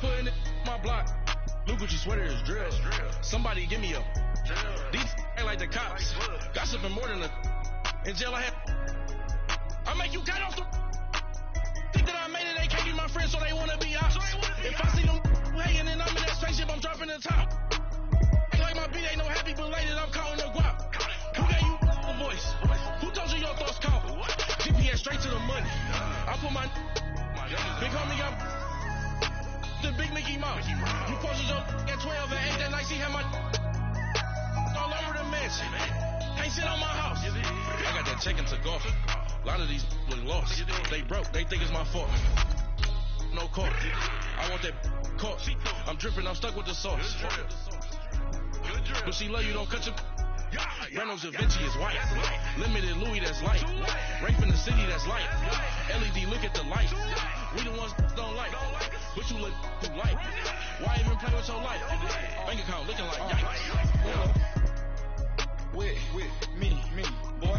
Putting it in my block. Look what you sweater is drill. Somebody give me a. These act like the cops. Gossiping more than a. In jail I had. I make you cut off the. Think that I made it, they can't be my friends, so they wanna be ops. If I see them hating and I'm in that spaceship, I'm dropping the top. Ain't like my beat ain't no happy belated, I'm calling the guap. Who gave you a voice? Who told you your thoughts count? GPS straight to the money. I put my big homie got the big Mickey Mouse. You posted your at 12 and 8 that night, see how my all over the mansion. Can't sit on my house. I got that check into golf. A lot of these look lost. They broke, they think it's my fault. No court. I want that court. I'm dripping, I'm stuck with the sauce. But she love you, don't cut your. Reynolds Da Vinci is white. Limited Louis, that's light. Rape in the city, that's light. LED, look at the light. We the ones don't like. But you look too light. Why even play with your life? Bank account looking like yikes. With me, boy.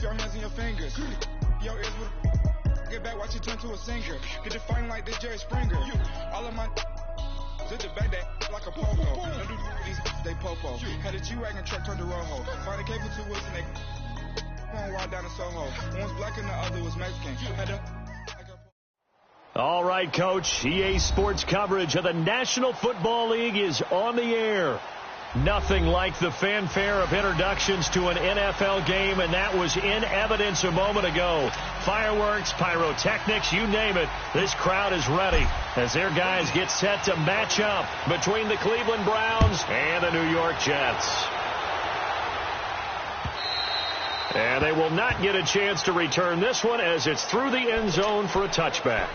Your hands in your fingers. Your ears with get back, watch you turn to a singer. Get it fighting like this Jerry Springer. All of my did the back that like a pogo. Don't do these they popo. Had a G-Wagon truck turned to Rojo. Find a cable 2 wheels and they one wild down in Soho. One was black and the other was Mexican. Had a all right, Coach. EA Sports coverage of the National Football League is on the air. Nothing like the fanfare of introductions to an NFL game, and that was in evidence a moment ago. Fireworks, pyrotechnics, you name it. This crowd is ready as their guys get set to match up between the Cleveland Browns and the New York Jets. And they will not get a chance to return this one as it's through the end zone for a touchback.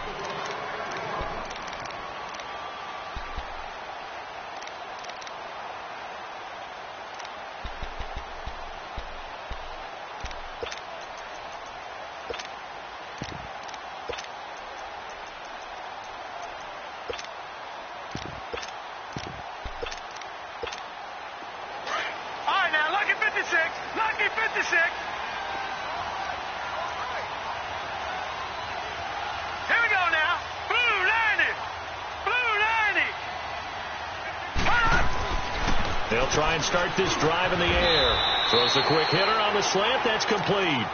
They'll try and start this drive in the air. Throws a quick hitter on the slant. That's complete.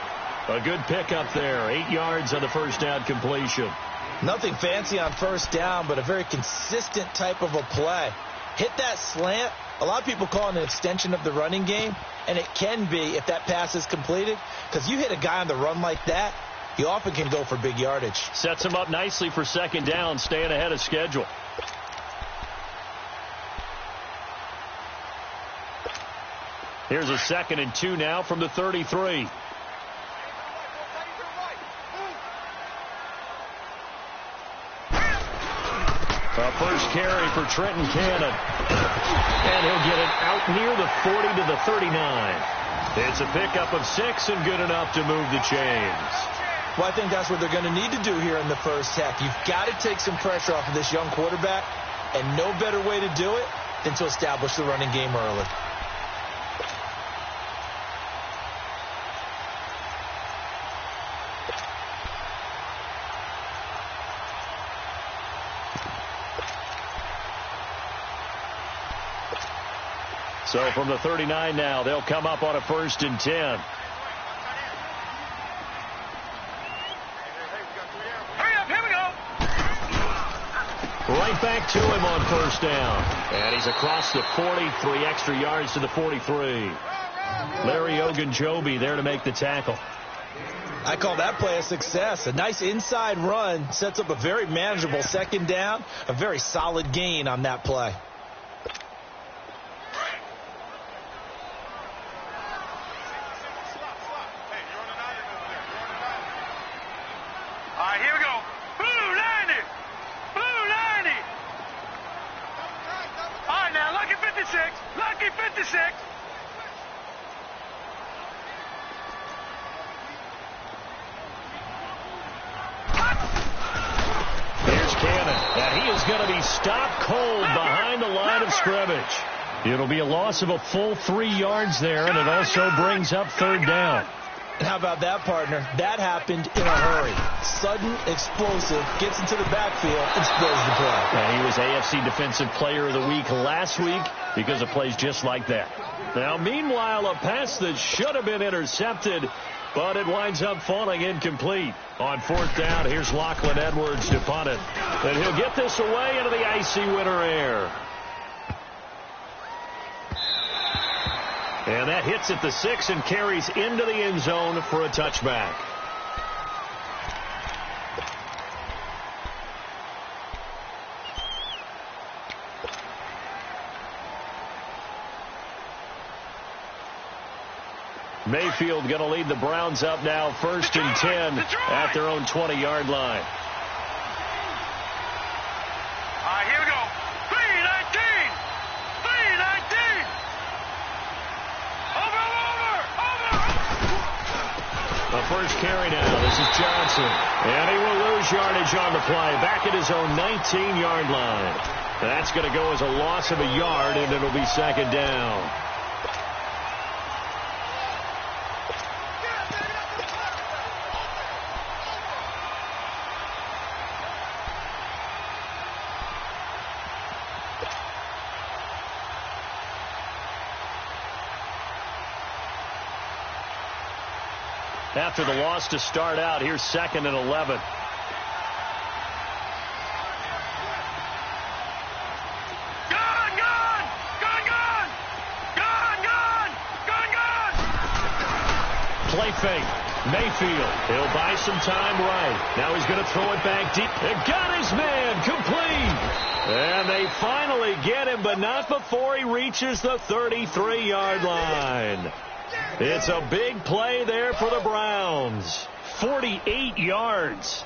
A good pickup there. 8 yards on the first down completion. Nothing fancy on first down, but a very consistent type of a play. Hit that slant. A lot of people call it an extension of the running game, and it can be if that pass is completed, because you hit a guy on the run like that, he often can go for big yardage. Sets him up nicely for second down, staying ahead of schedule. Here's a 2nd and 2 now from the 33. A first carry for Trenton Cannon. And he'll get it out near the 40 to the 39. It's a pickup of 6 and good enough to move the chains. Well, I think that's what they're going to need to do here in the first half. You've got to take some pressure off of this young quarterback, and no better way to do it than to establish the running game early. So from the 39 now, they'll come up on a 1st and 10. Hurry up, here we go. Right back to him on first down. And he's across the 40, 3 extra yards to the 43. Larry Ogunjobi there to make the tackle. I call that play a success. A nice inside run sets up a very manageable second down. A very solid gain on that play. It'll be a loss of a full 3 yards there, and it also brings up 3rd down. And how about that, partner? That happened in a hurry. sudden, explosive, gets into the backfield, and spills the play. And he was AFC Defensive Player of the Week last week because of plays just like that. Now, meanwhile, a pass that should have been intercepted, but it winds up falling incomplete. On fourth down, here's Lachlan Edwards to punt it. And he'll get this away into the icy winter air. And that hits at the 6 and carries into the end zone for a touchback. Mayfield going to lead the Browns up now, 1st and 10 at their own 20-yard line. All right, here we go. 3-19. 3-19. Over. The first carry now. This is Johnson. And he will lose yardage on the play. Back at his own 19-yard line. That's going to go as a loss of a yard, and it'll be 2nd down. After the loss to start out, here's 2nd and 11. Play fake. Mayfield. He'll buy some time right. Now he's going to throw it back deep. And got his man complete. And they finally get him, but not before he reaches the 33-yard line. It's a big play there for the Browns. 48 yards.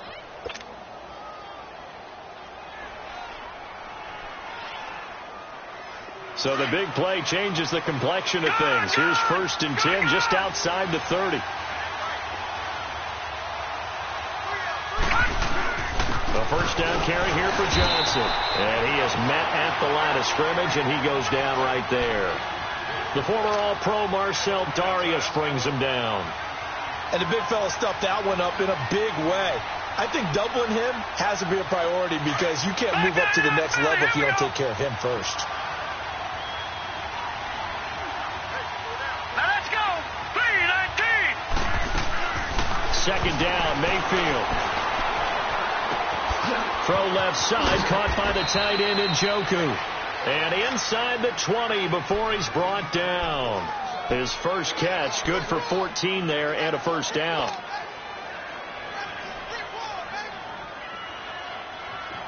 So the big play changes the complexion of things. Here's 1st and 10 just outside the 30. The first down carry here for Johnson. And he is met at the line of scrimmage, and he goes down right there. The former All-Pro Marcel Darius brings him down. And the big fella stuffed that one up in a big way. I think doubling him has to be a priority because you can't move up to the next level if you don't take care of him first. Now let's go. 3-19. 2nd down, Mayfield. Throw left side, caught by the tight end Njoku. And inside the 20 before he's brought down. His first catch, good for 14 there and a first down.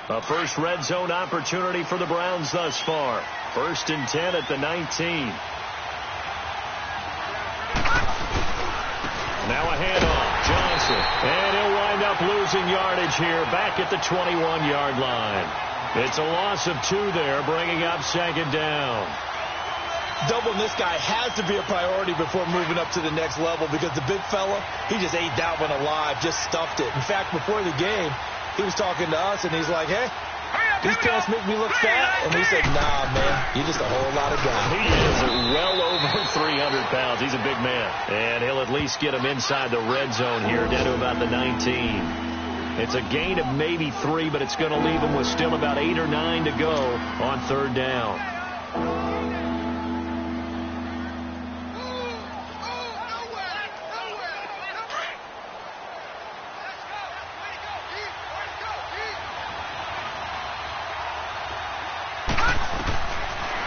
A first red zone opportunity for the Browns thus far. 1st and 10 at the 19. Now a handoff, Johnson. And he'll wind up losing yardage here back at the 21-yard line. It's a loss of 2 there, bringing up 2nd down. Doubling this guy has to be a priority before moving up to the next level because the big fella, he just ate that one alive, just stuffed it. In fact, before the game, he was talking to us, and he's like, hey, these pants make me look fat. And we said, nah, man, you're just a whole lot of guy. He is well over 300 pounds. He's a big man. And he'll at least get him inside the red zone here, down to about the 19. It's a gain of maybe 3, but it's going to leave him with still about 8 or 9 to go on 3rd down.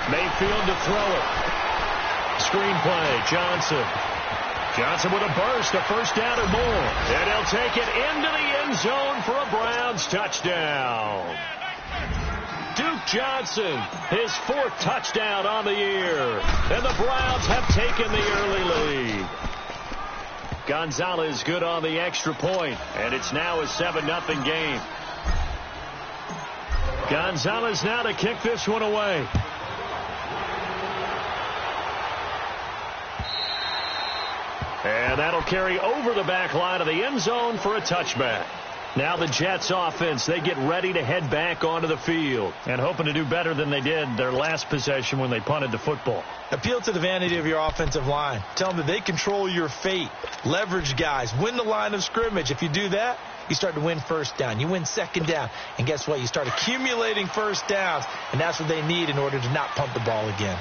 Mayfield to throw it. Screenplay, Johnson. Johnson with a burst, a first down or more. And he'll take it into the end zone for a Browns touchdown. Duke Johnson, his 4th touchdown on the year. And the Browns have taken the early lead. Gonzalez good on the extra point, and it's now a 7-0 game. Gonzalez now to kick this one away. And that'll carry over the back line of the end zone for a touchback. Now the Jets offense, they get ready to head back onto the field and hoping to do better than they did their last possession when they punted the football. Appeal to the vanity of your offensive line. Tell them that they control your fate. Leverage guys. Win the line of scrimmage. If you do that, you start to win first down. You win second down. And guess what? You start accumulating first downs. And that's what they need in order to not punt the ball again.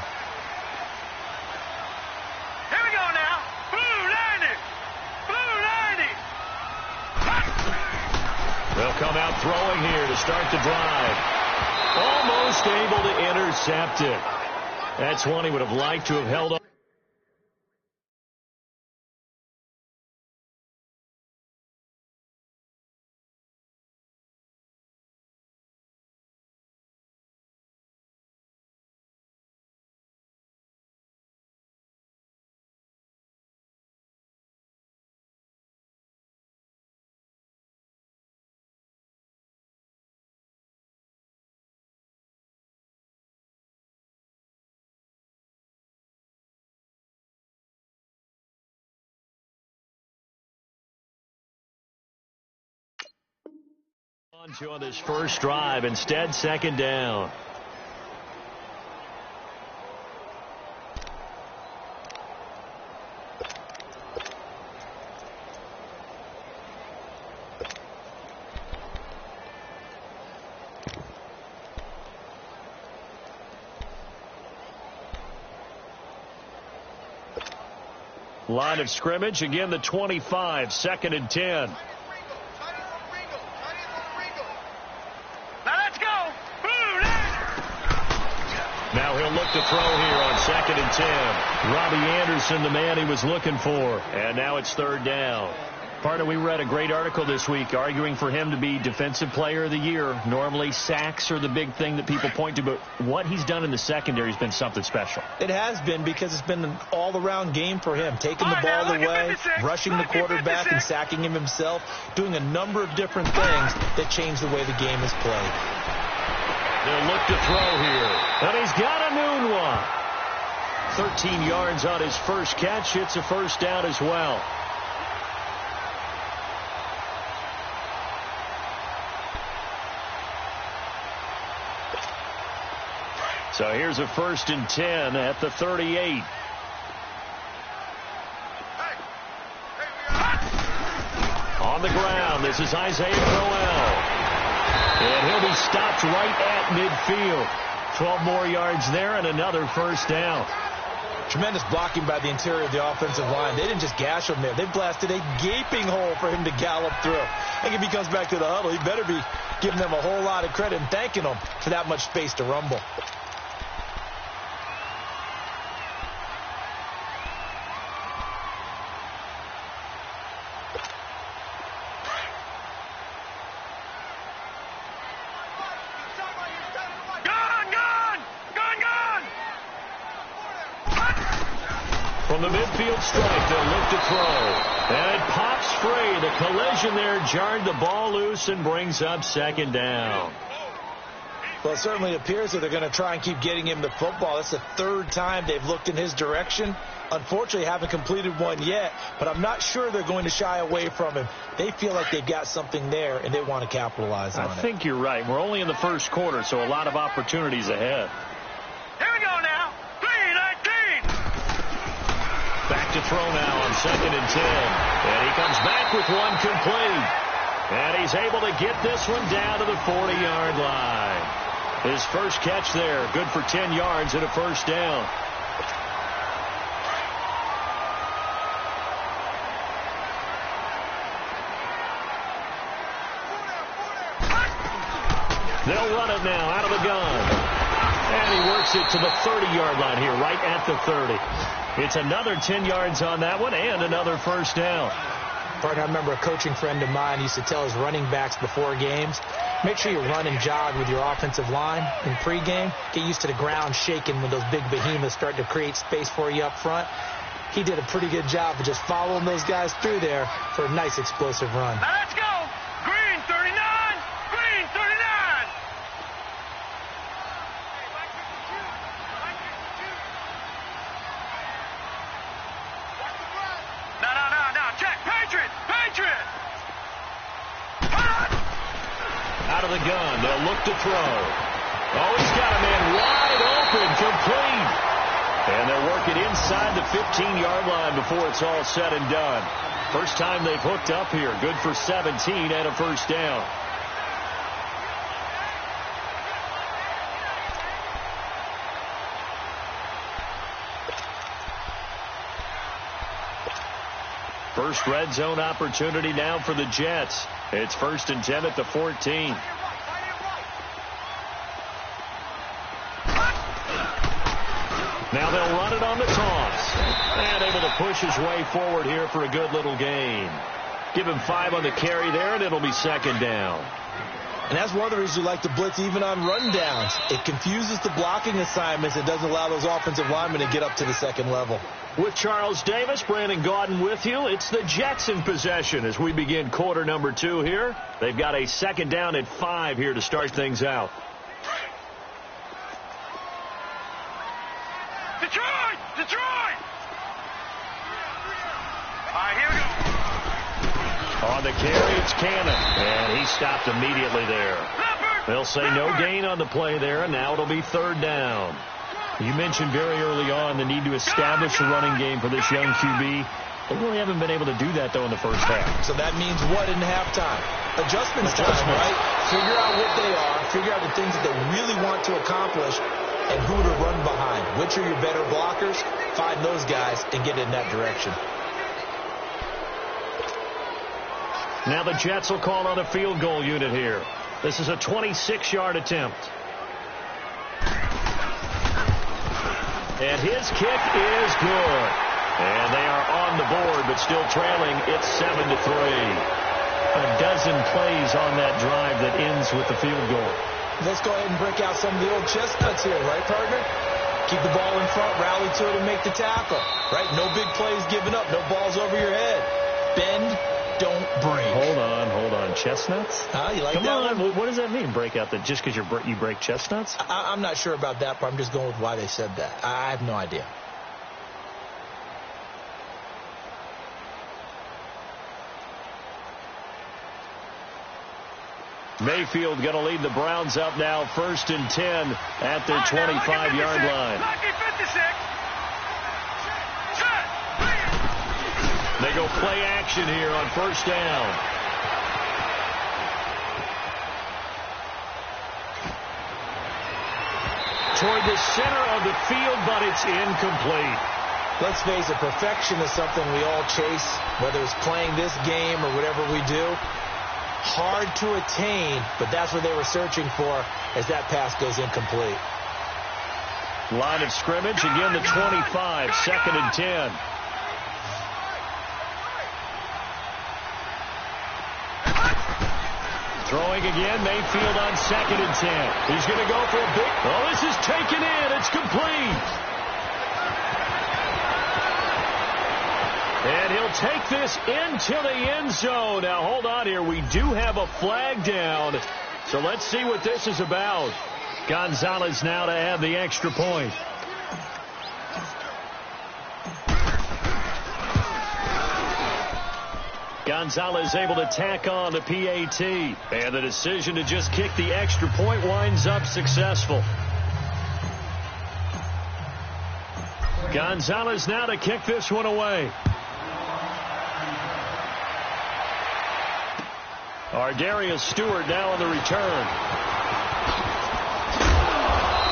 Here we go now. Blue 90. Blue 90. They'll come out throwing here to start the drive. Almost able to intercept it. That's one he would have liked to have held on. On this first drive, instead second down. Line of scrimmage, again the 25, 2nd and 10. Now he'll look to throw here on 2nd and 10. Robbie Anderson, the man he was looking for. And now it's 3rd down. Partner, we read a great article this week arguing for him to be Defensive Player of the Year. Normally, sacks are the big thing that people point to, but what he's done in the secondary has been something special. It has been, because it's been an all-around game for him, taking the ball away, rushing the quarterback and sacking him himself, doing a number of different things that change the way the game is played. They'll look to throw here. And he's got a noon one. 13 yards on his first catch. It's a first down as well. So here's a 1st and 10 at the 38. On the ground, this is Isaiah Crowell. And he'll be stopped right at midfield. 12 more yards there and another first down. Tremendous blocking by the interior of the offensive line. They didn't just gash him there. They blasted a gaping hole for him to gallop through. I think if he comes back to the huddle, he better be giving them a whole lot of credit and thanking them for that much space to rumble. From the midfield stripe, they'll look to throw. And it pops free. The collision there jarred the ball loose and brings up 2nd down. Well, it certainly appears that they're going to try and keep getting him the football. That's the 3rd time they've looked in his direction. Unfortunately, haven't completed one yet, but I'm not sure they're going to shy away from him. They feel like they've got something there, and they want to capitalize on it. I think you're right. We're only in the first quarter, so a lot of opportunities ahead. Here we go now. 3-19. Back to throw now on 2nd and 10. And he comes back with one complete. And he's able to get this one down to the 40-yard line. His first catch there, good for 10 yards and a first down. They'll run it now out of the gun. And he works it to the 30-yard line here, right at the 30. It's another 10 yards on that one and another first down. Partner, I remember a coaching friend of mine used to tell his running backs before games, make sure you run and jog with your offensive line in pregame. Get used to the ground shaking when those big behemoths start to create space for you up front. He did a pretty good job of just following those guys through there for a nice explosive run. Now let's go. Green 39. Green 39. No. Check. Patriot. Patriot. Out of the gun. They'll look to throw. Oh, he's got a man wide open, complete. And they'll work it inside the 15-yard line before it's all said and done. First time they've hooked up here. Good for 17 and a first down. First red zone opportunity now for the Jets. It's 1st and 10 at the 14. Now they'll run it on the toss. And able to push his way forward here for a good little gain. Give him 5 on the carry there, and it'll be 2nd down. And that's one of the reasons you like to blitz even on run downs. It confuses the blocking assignments. It doesn't allow those offensive linemen to get up to the second level. With Charles Davis, Brandon Gaudin with you. It's the Jets in possession as we begin quarter number 2 here. They've got a 2nd down at 5 here to start things out. Detroit! Detroit! All right, here we go. On the carry, it's Cannon. And he stopped immediately there. They'll say no gain on the play there, and now it'll be 3rd down. You mentioned very early on the need to establish a running game for this young QB. They really haven't been able to do that, though, in the first half. So that means what in halftime? Adjustments time, right? Figure out what they are. Figure out the things that they really want to accomplish and who to run behind. Which are your better blockers? Find those guys and get in that direction. Now the Jets will call on a field goal unit here. This is a 26-yard attempt. And his kick is good. And they are on the board, but still trailing. It's 7-3. A dozen plays on that drive that ends with the field goal. Let's go ahead and break out some of the old chestnuts here, right, partner? Keep the ball in front, rally to it, and make the tackle. Right? No big plays given up. No balls over your head. Bend, don't break. Hold on. Chestnuts? You like Come that on. one? What does that mean, break out? That just because you break chestnuts? I'm not sure about that, but I'm just going with why they said that. I have no idea. Mayfield going to lead the Browns up now, 1st and 10 at their 25-yard line. They go play action here on 1st down. Toward the center of the field, but it's incomplete. Let's face it, perfection is something we all chase, whether it's playing this game or whatever we do. Hard to attain, but that's what they were searching for as that pass goes incomplete. Line of scrimmage, again the 25, 2nd and 10. Throwing again, Mayfield on 2nd and 10. He's going to go for a big... Oh, this is taken in. It's complete. And he'll take this into the end zone. Now, hold on here. We do have a flag down. So let's see what this is about. Gonzalez now to add the extra point. Gonzalez able to tack on the PAT. And the decision to just kick the extra point winds up successful. Gonzalez now to kick this one away. Ardarius Stewart now on the return.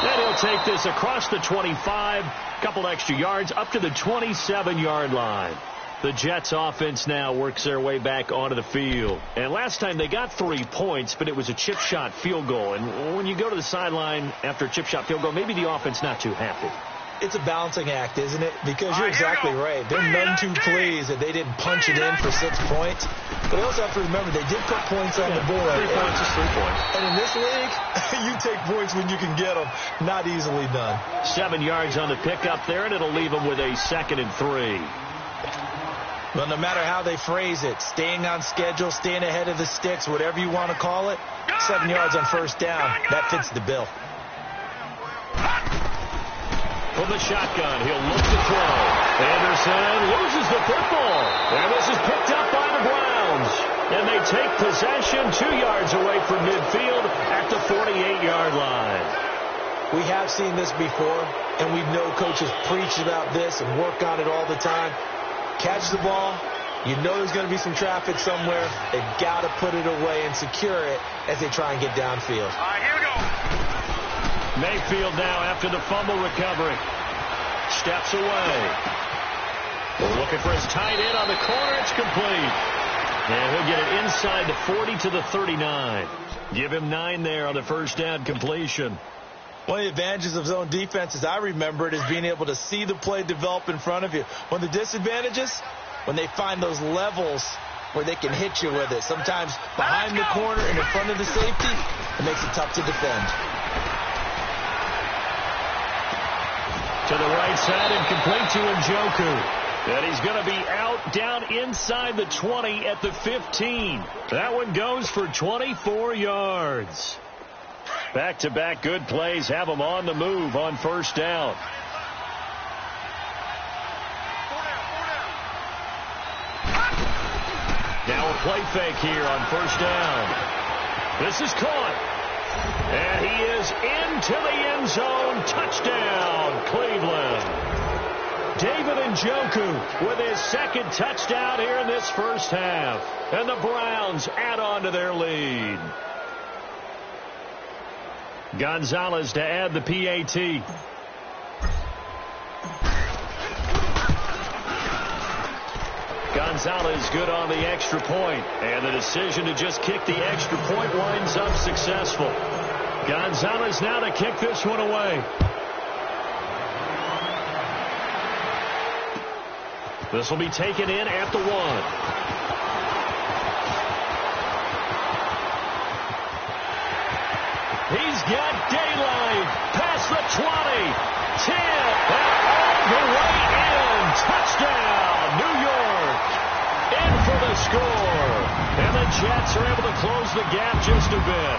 And he'll take this across the 25. Couple extra yards up to the 27-yard line. The Jets offense now works their way back onto the field. And last time they got 3 points, but it was a chip shot field goal. And when you go to the sideline after a chip shot field goal, maybe the offense not too happy. It's a balancing act, isn't it? Because you're exactly right. They're none too pleased that they didn't punch it in for 6 points. But they also have to remember they did put points on the board. 3 points is 3 points. And in this league, you take points when you can get them. Not easily done. 7 yards on the pickup there, and it'll leave them with a 2nd and 3. Well, no matter how they phrase it, staying on schedule, staying ahead of the sticks, whatever you want to call it, 7 yards on 1st down, that fits the bill. From the shotgun, he'll look to throw. Anderson loses the football. And this is picked up by the Browns. And they take possession 2 yards away from midfield at the 48-yard line. We have seen this before, and we know coaches preach about this and work on it all the time. Catch the ball, You know there's going to be some traffic somewhere. They've got to put it away and secure it as they try and get downfield. All right, here we go. Mayfield now after the fumble recovery. Steps away. We're looking for his tight end on the corner. It's complete. And he'll get it inside the 40 to the 39. Give him 9 there on the first down completion. One of the advantages of zone defense, as I remember it, is being able to see the play develop in front of you. One of the disadvantages, when they find those levels where they can hit you with it. Sometimes behind the corner and in front of the safety, it makes it tough to defend. To the right side and complete to Njoku. And he's going to be out down inside the 20 at the 15. That one goes for 24 yards. Back-to-back good plays have them on the move on first down. Now a play fake here on first down. This is caught. And he is into the end zone. Touchdown, Cleveland. David Njoku with his second touchdown here in this first half. And the Browns add on to their lead. Gonzalez to add the PAT. Gonzalez good on the extra point. And the decision to just kick the extra point winds up successful. Gonzalez now to kick this one away. This will be taken in at the 1. He's got daylight past the 20, 10, and all the way in. Touchdown, New York. In for the score. And the Jets are able to close the gap just a bit.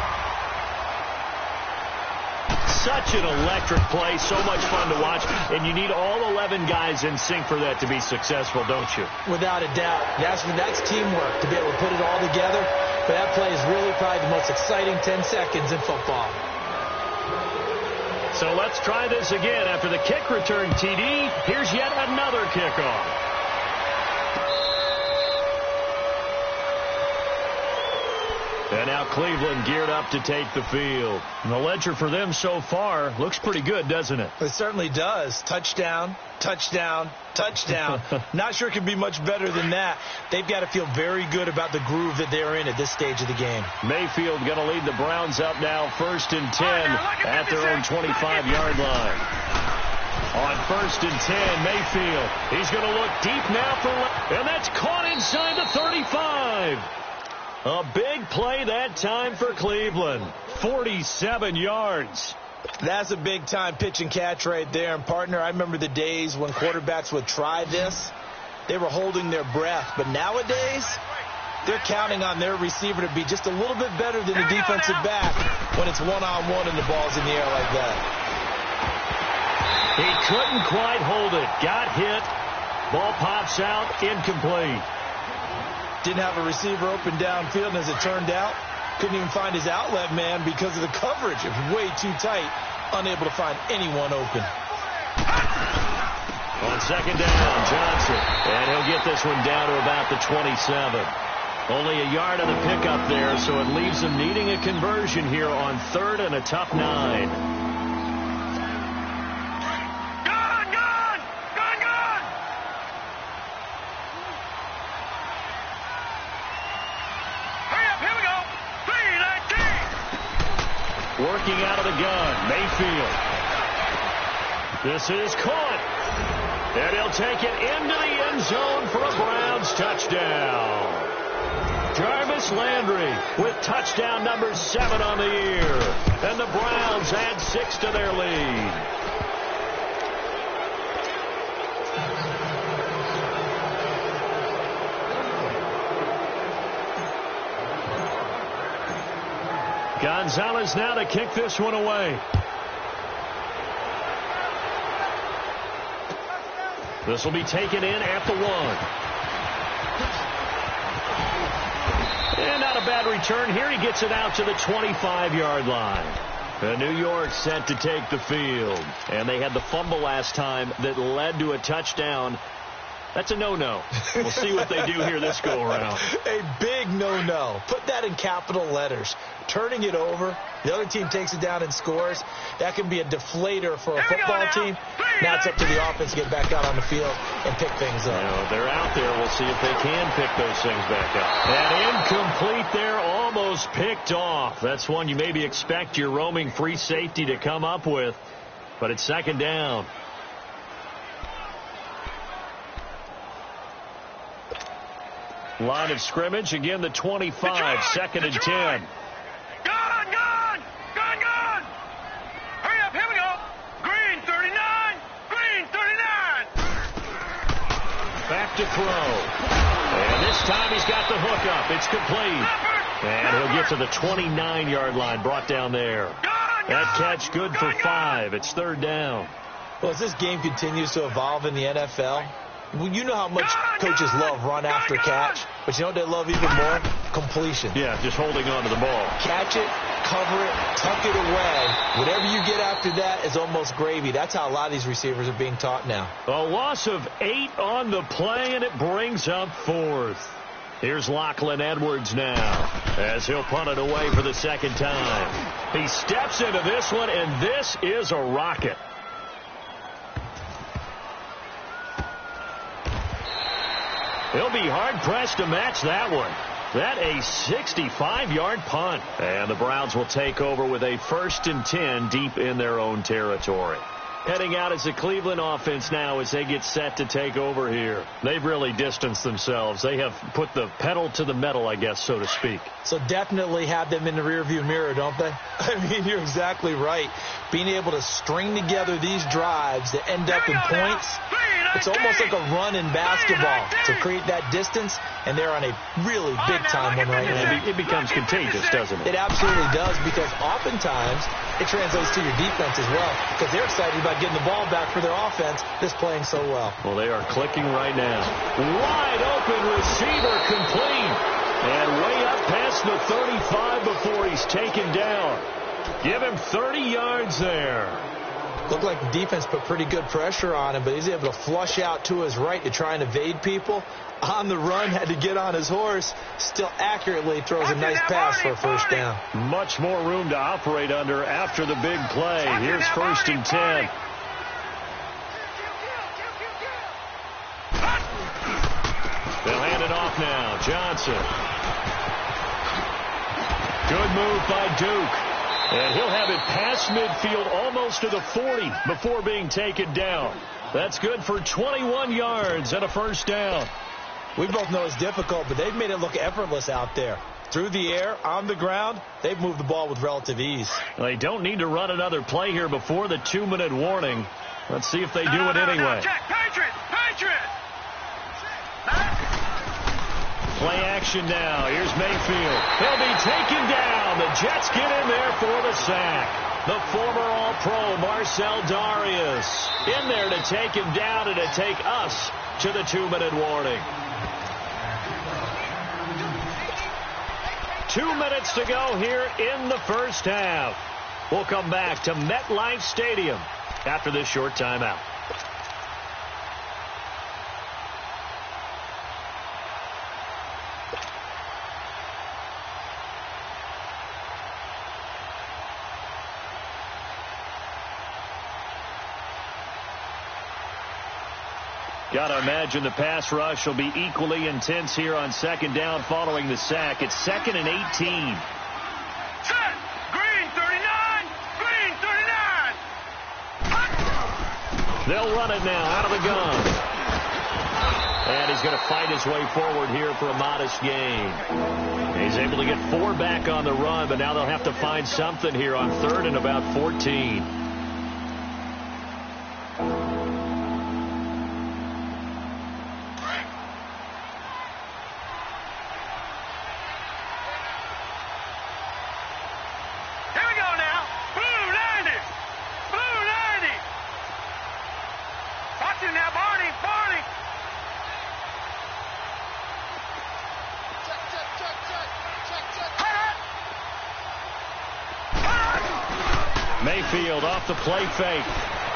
Such an electric play, so much fun to watch, and you need all 11 guys in sync for that to be successful, don't you? Without a doubt. That's teamwork to be able to put it all together. But that play is really probably the most exciting 10 seconds in football. So let's try this again. After the kick return TD, here's yet another kickoff. And now Cleveland geared up to take the field. And the ledger for them so far looks pretty good, doesn't it? It certainly does. Touchdown, touchdown, touchdown. Not sure it could be much better than that. They've got to feel very good about the groove that they're in at this stage of the game. Mayfield going to lead the Browns up now 1st and 10 at their own 25-yard line. On 1st and 10, Mayfield. He's going to look deep now for and that's caught inside the 35. A big play that time for Cleveland. 47 yards. That's a big-time pitch and catch right there. And, partner, I remember the days when quarterbacks would try this. They were holding their breath. But nowadays, they're counting on their receiver to be just a little bit better than the defensive back when it's one-on-one and the ball's in the air like that. He couldn't quite hold it. Got hit. Ball pops out. Incomplete. Didn't have a receiver open downfield, and as it turned out, couldn't even find his outlet man because of the coverage. It was way too tight, unable to find anyone open. On second down, Johnson. And he'll get this one down to about the 27. Only a yard of the pickup there, so it leaves him needing a conversion here on 3rd and a tough 9. Working out of the gun, Mayfield. This is caught. And he'll take it into the end zone for a Browns touchdown. Jarvis Landry with touchdown number 7 on the year. And the Browns add 6 to their lead. Gonzalez now to kick this one away. This will be taken in at the 1. And not a bad return here. He gets it out to the 25-yard line. And New York set to take the field. And they had the fumble last time that led to a touchdown That's a no-no. We'll see what they do here this go-around. A big no-no. Put that in capital letters. Turning it over, the other team takes it down and scores. That can be a deflator for a football team. Now it's up to the offense to get back out on the field and pick things up. Well, they're out there. We'll see if they can pick those things back up. And incomplete there, almost picked off. That's one you maybe expect your roaming free safety to come up with. But it's second down. Line of scrimmage, again the 25, second and 10. Gun! Hurry up, here we go. Green 39, green 39. Back to throw. And this time he's got the hook up. It's complete. And he'll get to the 29-yard line, brought down there. That catch good for 5. It's third down. Well, as this game continues to evolve in the NFL, you know how much coaches love run after catch, but you know what they love even more? Completion. Yeah, just holding on to the ball. Catch it, cover it, tuck it away. Whatever you get after that is almost gravy. That's how a lot of these receivers are being taught now. A loss of 8 on the play, and it brings up 4th. Here's Lachlan Edwards now as he'll punt it away for the second time. He steps into this one, and this is a rocket. He'll be hard-pressed to match that one. That a 65-yard punt. And the Browns will take over with a 1st and 10 deep in their own territory. Heading out as the Cleveland offense now as they get set to take over here. They've really distanced themselves. They have put the pedal to the metal, I guess, so to speak. So definitely have them in the rearview mirror, don't they? I mean, you're exactly right. Being able to string together these drives that end up in points, it's almost like a run in basketball to create that distance, and they're on a really big-time one right now. It becomes contagious, doesn't it? It absolutely does, because oftentimes it translates to your defense as well, because they're excited about getting the ball back for their offense that's playing so well. Well, they are clicking right now. Wide open receiver complete. And way up past the 35 before he's taken down. Give him 30 yards there. Looked like the defense put pretty good pressure on him, but he's able to flush out to his right to try and evade people. On the run, had to get on his horse. Still accurately throws a nice pass for a first down. Much more room to operate under after the big play. Here's 1st and 10. They'll hand it off now. Johnson. Good move by Duke. And he'll have it past midfield almost to the 40 before being taken down. That's good for 21 yards and a first down. We both know it's difficult, but they've made it look effortless out there. Through the air, on the ground, they've moved the ball with relative ease. They don't need to run another play here before the 2-minute warning. Let's see if they do it anyway. Check, Patriot! Play action now. Here's Mayfield. He'll be taken down. The Jets get in there for the sack. The former All-Pro Marcel Darius in there to take him down and to take us to the 2-minute warning. 2 minutes to go here in the first half. We'll come back to MetLife Stadium after this short timeout. Got to imagine the pass rush will be equally intense here on second down following the sack. It's 2nd and 18. Set! Green 39! Green 39! They'll run it now out of the gun. And he's going to fight his way forward here for a modest gain. He's able to get 4 back on the run, but now they'll have to find something here on 3rd and about 14. Mayfield off the play fake.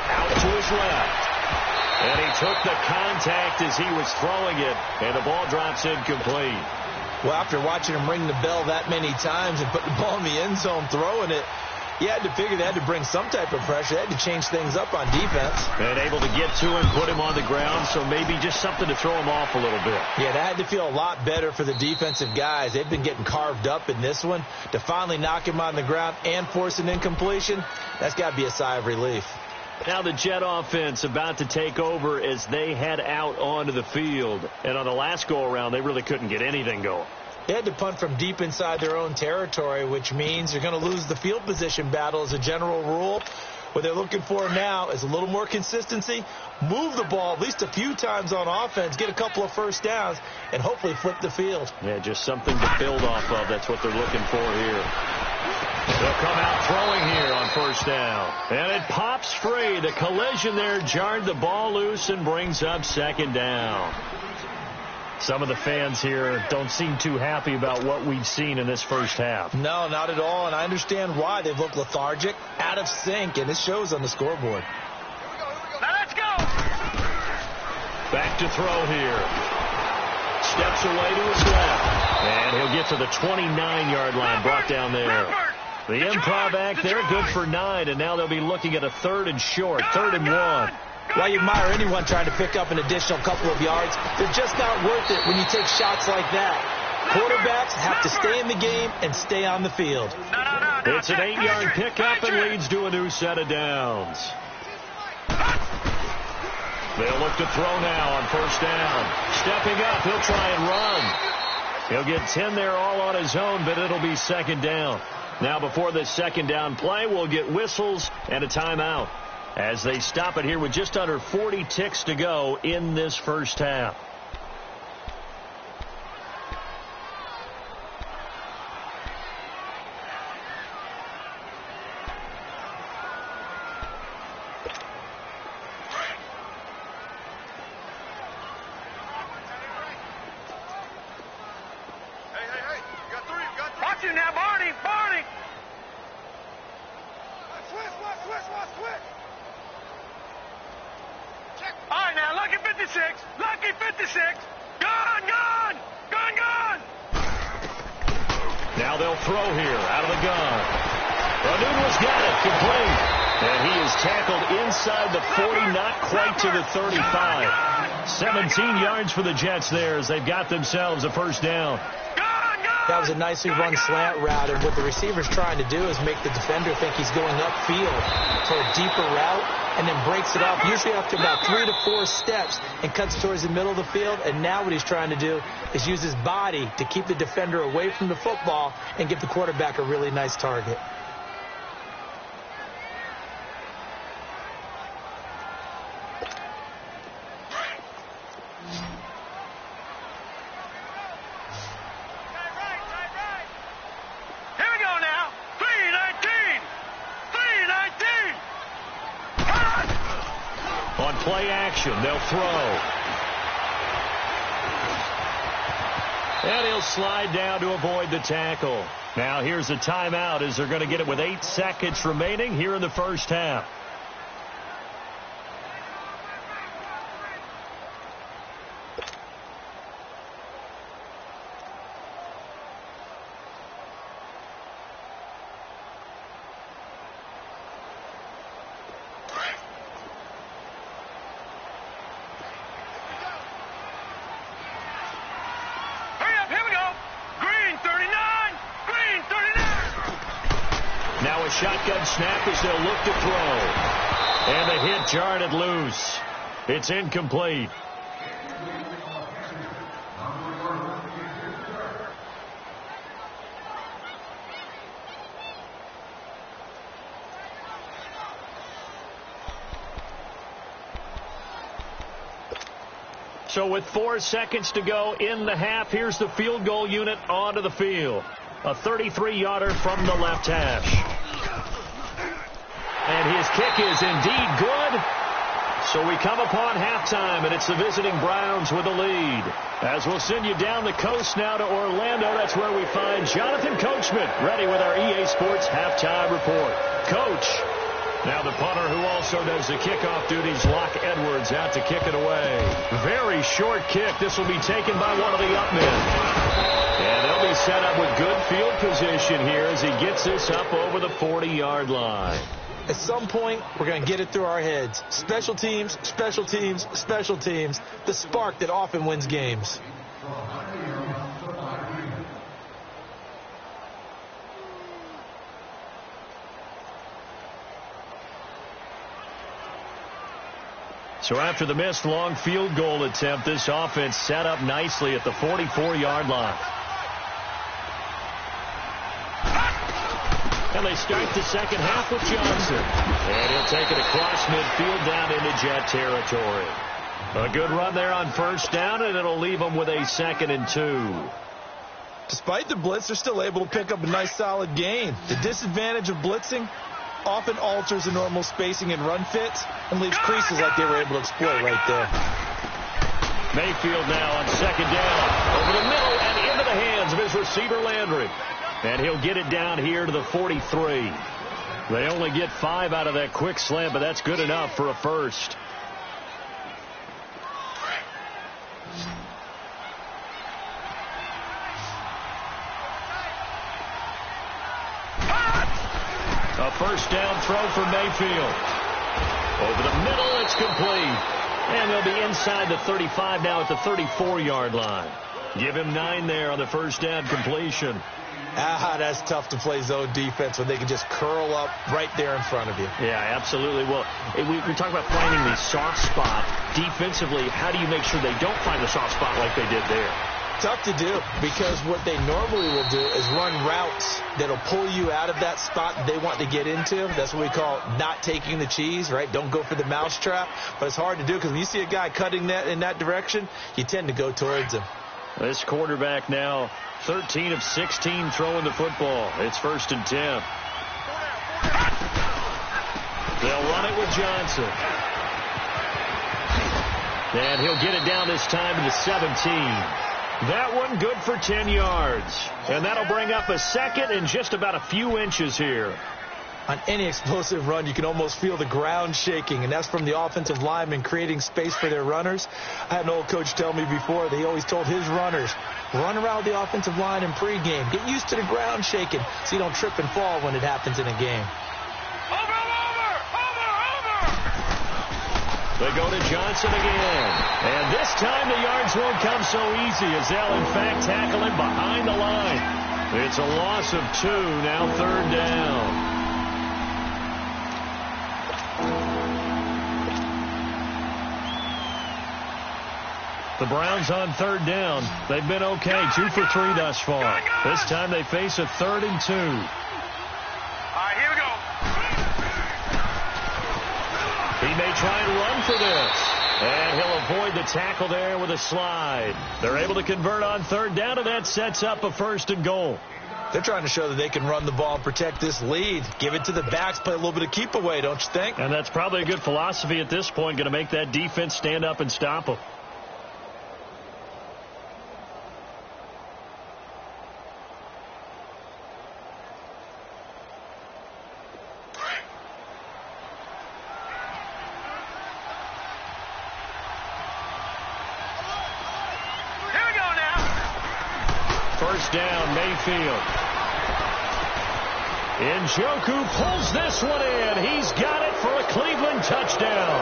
Out to his left. And he took the contact as he was throwing it, and the ball drops incomplete. Well, after watching him ring the bell that many times and put the ball in the end zone throwing it, you had to figure they had to bring some type of pressure. They had to change things up on defense. And able to get to him, put him on the ground, so maybe just something to throw him off a little bit. Yeah, that had to feel a lot better for the defensive guys. They've been getting carved up in this one. To finally knock him on the ground and force an incompletion, that's got to be a sigh of relief. Now the Jet offense about to take over as they head out onto the field. And on the last go-around, they really couldn't get anything going. They had to punt from deep inside their own territory, which means they're going to lose the field position battle as a general rule. What they're looking for now is a little more consistency, move the ball at least a few times on offense, get a couple of first downs, and hopefully flip the field. Yeah, just something to build off of. That's what they're looking for here. They'll come out throwing here on first down. And it pops free. The collision there jarred the ball loose and brings up second down. Some of the fans here don't seem too happy about what we've seen in this first half. No, not at all, and I understand why. They've looked lethargic, out of sync, and it shows on the scoreboard. Now let's go. Back to throw here. Steps away to his left. And he'll get to the 29-yard line, brought down there. The improv act there, good for 9, and now they'll be looking at a 3rd and short, 3rd and 1. While you admire anyone trying to pick up an additional couple of yards, they're just not worth it when you take shots like that. Quarterbacks have to stay in the game and stay on the field. It's an 8-yard pickup and leads to a new set of downs. They'll look to throw now on first down. Stepping up, he'll try and run. He'll get 10 there all on his own, but it'll be second down. Now before this second down play, we'll get whistles and a timeout as they stop it here with just under 40 ticks to go in this first half. Hey, you got 3, you got 3. Watch you now, Barney. Switch. All right, now, lucky 56. Gone. Now they'll throw here out of the gun. Newton's got it, complete. And he is tackled inside the 40, not quite to the 35. 17 yards for the Jets there as they've got themselves a first down. That was a nicely run slant route, and what the receiver's trying to do is make the defender think he's going upfield for a deeper route, and then breaks it off, usually after about 3 to 4 steps, and cuts towards the middle of the field. And now what he's trying to do is use his body to keep the defender away from the football and give the quarterback a really nice target. Play action, they'll throw. And he'll slide down to avoid the tackle. Now here's a timeout as they're going to get it with 8 seconds remaining here in the first half. Shotgun snap as they'll look to throw. And the hit jarred it loose. It's incomplete. So with 4 seconds to go in the half, here's the field goal unit onto the field. A 33-yarder from the left hash. And his kick is indeed good. So we come upon halftime, and it's the visiting Browns with the lead. As we'll send you down the coast now to Orlando, that's where we find Jonathan Coachman ready with our EA Sports halftime report. Coach. Now the punter who also does the kickoff duties, Locke Edwards, out to kick it away. Very short kick. This will be taken by one of the up men. And they'll be set up with good field position here as he gets this up over the 40-yard line. At some point, we're going to get it through our heads. Special teams, special teams, special teams. The spark that often wins games. So after the missed long field goal attempt, this offense set up nicely at the 44-yard line. And they start the second half with Johnson. And he'll take it across midfield down into Jet territory. A good run there on first down, and it'll leave them with a 2nd and 2. Despite the blitz, they're still able to pick up a nice solid gain. The disadvantage of blitzing often alters the normal spacing and run fits and leaves creases like they were able to exploit right there. Mayfield now on second down. Over the middle and into the hands of his receiver Landry. And he'll get it down here to the 43. They only get 5 out of that quick slant, but that's good enough for a first. A first down throw for Mayfield. Over the middle, it's complete. And they'll be inside the 35 now at the 34-yard line. Give him 9 there on the first down completion. That's tough to play zone defense when they can just curl up right there in front of you. Yeah, absolutely. Well, we talk about finding the soft spot defensively. How do you make sure they don't find the soft spot like they did there? Tough to do, because what they normally will do is run routes that'll pull you out of that spot that they want to get into. That's what we call not taking the cheese, right? Don't go for the mousetrap. But it's hard to do because when you see a guy cutting that in that direction, you tend to go towards him. This quarterback now 13 of 16 throwing the football. It's 1st and 10. They'll run it with Johnson. And he'll get it down this time to the 17. That one good for 10 yards. And that'll bring up a 2nd and just about a few inches here. On any explosive run, you can almost feel the ground shaking, and that's from the offensive linemen creating space for their runners. I had an old coach tell me before that he always told his runners, run around the offensive line in pregame. Get used to the ground shaking so you don't trip and fall when it happens in a game. They go to Johnson again. And this time the yards won't come so easy as they'll, in fact, tackle him behind the line. It's a loss of 2, now 3rd down. The Browns on 3rd down. They've been okay, 2 for 3 thus far. This time they face a 3rd and 2. All right, here we go. He may try and run for this. And he'll avoid the tackle there with a slide. They're able to convert on 3rd down, and that sets up a 1st and goal. They're trying to show that they can run the ball and protect this lead. Give it to the backs, play a little bit of keep away, don't you think? And that's probably a good philosophy at this point, going to make that defense stand up and stop them. First down, Mayfield. Njoku pulls this one in. He's got it for a Cleveland touchdown.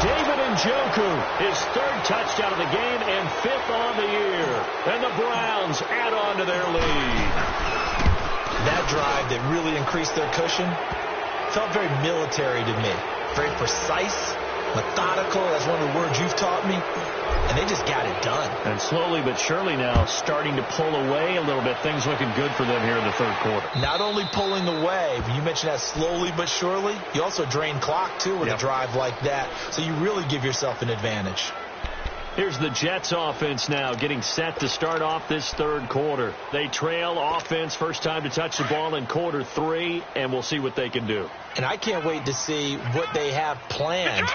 David Njoku, his 3rd touchdown of the game and 5th on the year. And the Browns add on to their lead. That drive that really increased their cushion felt very military to me. Very precise, methodical. That's one of the words you've taught me. And they just got it done. And slowly but surely now starting to pull away a little bit. Things looking good for them here in the 3rd quarter. Not only pulling away, but you mentioned that slowly but surely. You also drain clock, too, with a drive like that. So you really give yourself an advantage. Here's the Jets offense now getting set to start off this 3rd quarter. They trail offense, first time to touch the ball in quarter 3, and we'll see what they can do. And I can't wait to see what they have planned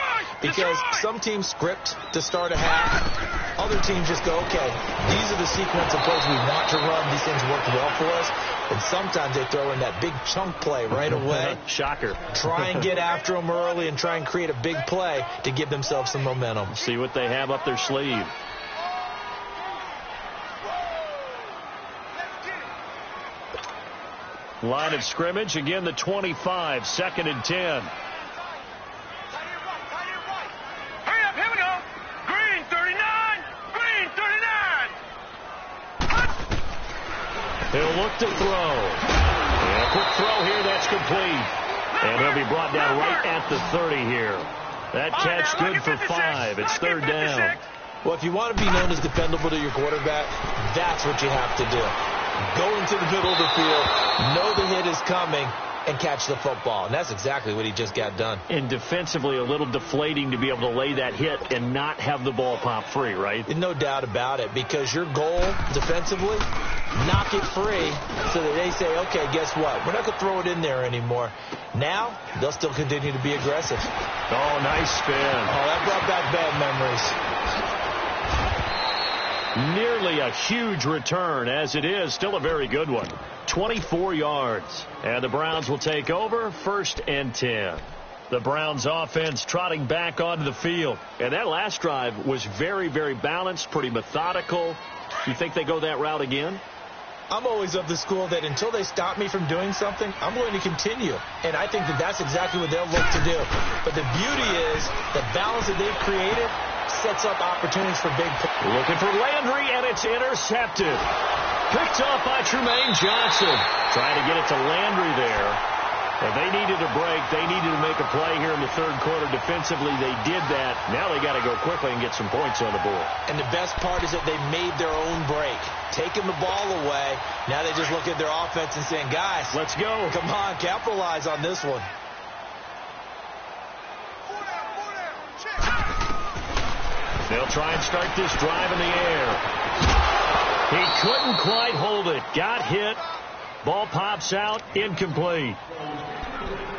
Because some teams script to start a half. Other teams just go, okay, these are the sequence of plays we want to run. These things work well for us. And sometimes they throw in that big chunk play right away. Shocker. Try and get after them early and try and create a big play to give themselves some momentum. See what they have up their sleeve. Line of scrimmage, again the 25, 2nd and 10. Hurry up, here we go. Green 39, green 39. He'll look to throw. And a quick throw here, that's complete. And he'll be brought down right at the 30 here. That catch good for 5. It's 3rd down. Well, if you want to be known as dependable to your quarterback, that's what you have to do. Go into the middle of the field, know the hit is coming, and catch the football. And that's exactly what he just got done. And defensively, a little deflating to be able to lay that hit and not have the ball pop free, right? No doubt about it, because your goal defensively, knock it free so that they say, okay, guess what? We're not going to throw it in there anymore. Now, they'll still continue to be aggressive. Oh, nice spin. Oh, that brought back bad memories. Nearly a huge return. As it is, still a very good one. 24 yards. And the Browns will take over, 1st and 10. The Browns offense trotting back onto the field. And that last drive was very, very balanced, pretty methodical. You think they go that route again? I'm always of the school that until they stop me from doing something, I'm going to continue. And I think that that's exactly what they'll look to do. But the beauty is the balance that they've created sets up opportunities for big plays. Looking for Landry, and it's intercepted. Picked off by Trumaine Johnson. Trying to get it to Landry there. But they needed a break. They needed to make a play here in the 3rd quarter. Defensively, they did that. Now they got to go quickly and get some points on the board. And the best part is that they made their own break. Taking the ball away. Now they just look at their offense and saying, guys, let's go. Come on, capitalize on this one. They'll try and start this drive in the air. He couldn't quite hold it. Got hit. Ball pops out. Incomplete.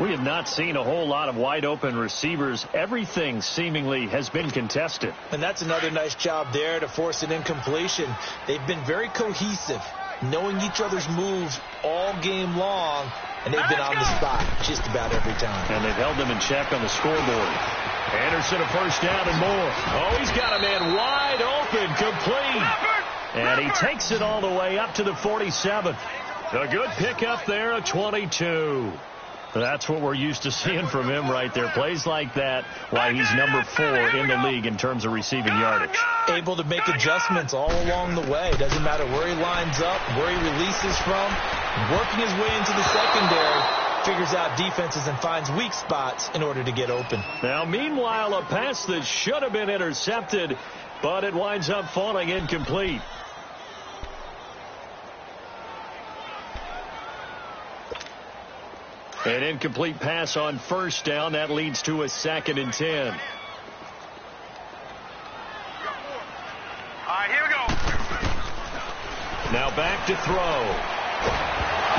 We have not seen a whole lot of wide open receivers. Everything seemingly has been contested. And that's another nice job there to force an incompletion. They've been very cohesive, knowing each other's moves all game long, and they've been on the spot just about every time. And they've held them in check on the scoreboard. Anderson a 1st down and more. Oh, he's got a man wide open, complete. And he takes it all the way up to the 47th. A good pickup there, a 22. That's what we're used to seeing from him right there. Plays like that, why he's number 4 in the league in terms of receiving yardage. Able to make adjustments all along the way. Doesn't matter where he lines up, where he releases from. Working his way into the secondary, figures out defenses and finds weak spots in order to get open. Now, meanwhile, a pass that should have been intercepted, but it winds up falling incomplete. An incomplete pass on 1st down. That leads to a 2nd and 10. All right, here we go. Now back to throw.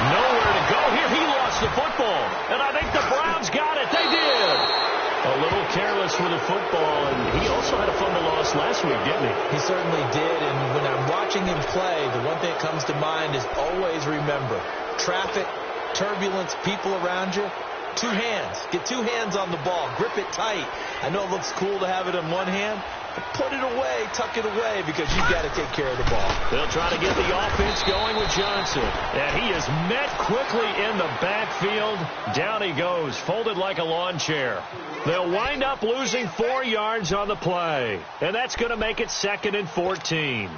Nowhere to go here. He lost the football. And I think the Browns got it. They did. A little careless with the football. And he also had a fumble loss last week, didn't he? He certainly did. And when I'm watching him play, the one thing that comes to mind is always remember, traffic, turbulence, people around you, 2 hands. Get 2 hands on the ball. Grip it tight. I know it looks cool to have it in one hand, but put it away, tuck it away, because you've got to take care of the ball. They'll try to get the offense going with Johnson. And he is met quickly in the backfield. Down he goes, folded like a lawn chair. They'll wind up losing 4 yards on the play. And that's going to make it 2nd and 14.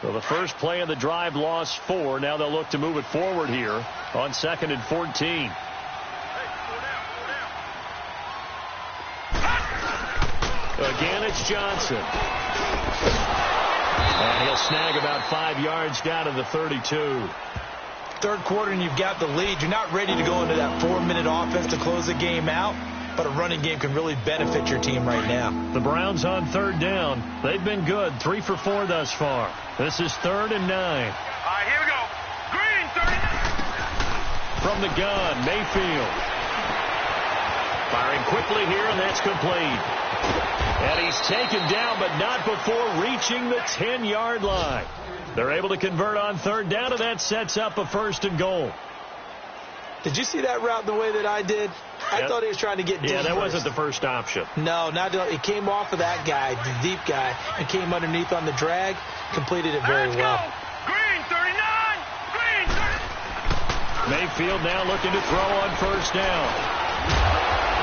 So the first play of the drive lost 4. Now they'll look to move it forward here on 2nd and 14. Again, it's Johnson. And he'll snag about 5 yards down to the 32. 3rd quarter and you've got the lead. You're not ready to go into that 4-minute offense to close the game out. But a running game can really benefit your team right now. The Browns on 3rd down. They've been good. 3 for 4 thus far. This is 3rd and 9. All right, here we go. Green 39. From the gun, Mayfield. Firing quickly here, and that's complete. And he's taken down, but not before reaching the 10-yard line. They're able to convert on third down, and that sets up a 1st and goal. Did you see that route the way that I did? I thought he was trying to get deep. Yeah, that wasn't the first option. No, not it came off of that guy, the deep guy, and came underneath on the drag. Completed it very well. Green 39! Green 30! Mayfield now looking to throw on first down.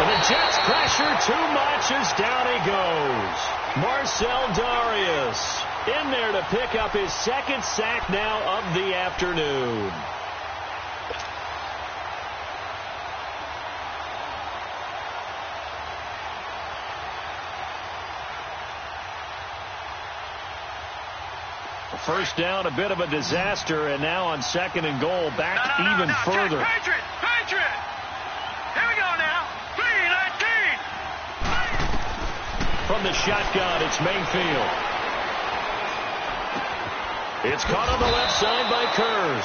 And the Jets pressure too much as down he goes. Marcel Darius in there to pick up his 2nd sack now of the afternoon. First down, a bit of a disaster, and now on 2nd and goal, back even further. Patriot! Patriot! Here we go now. 3-19. From the shotgun, it's Mayfield. It's caught on the left side by Kurz.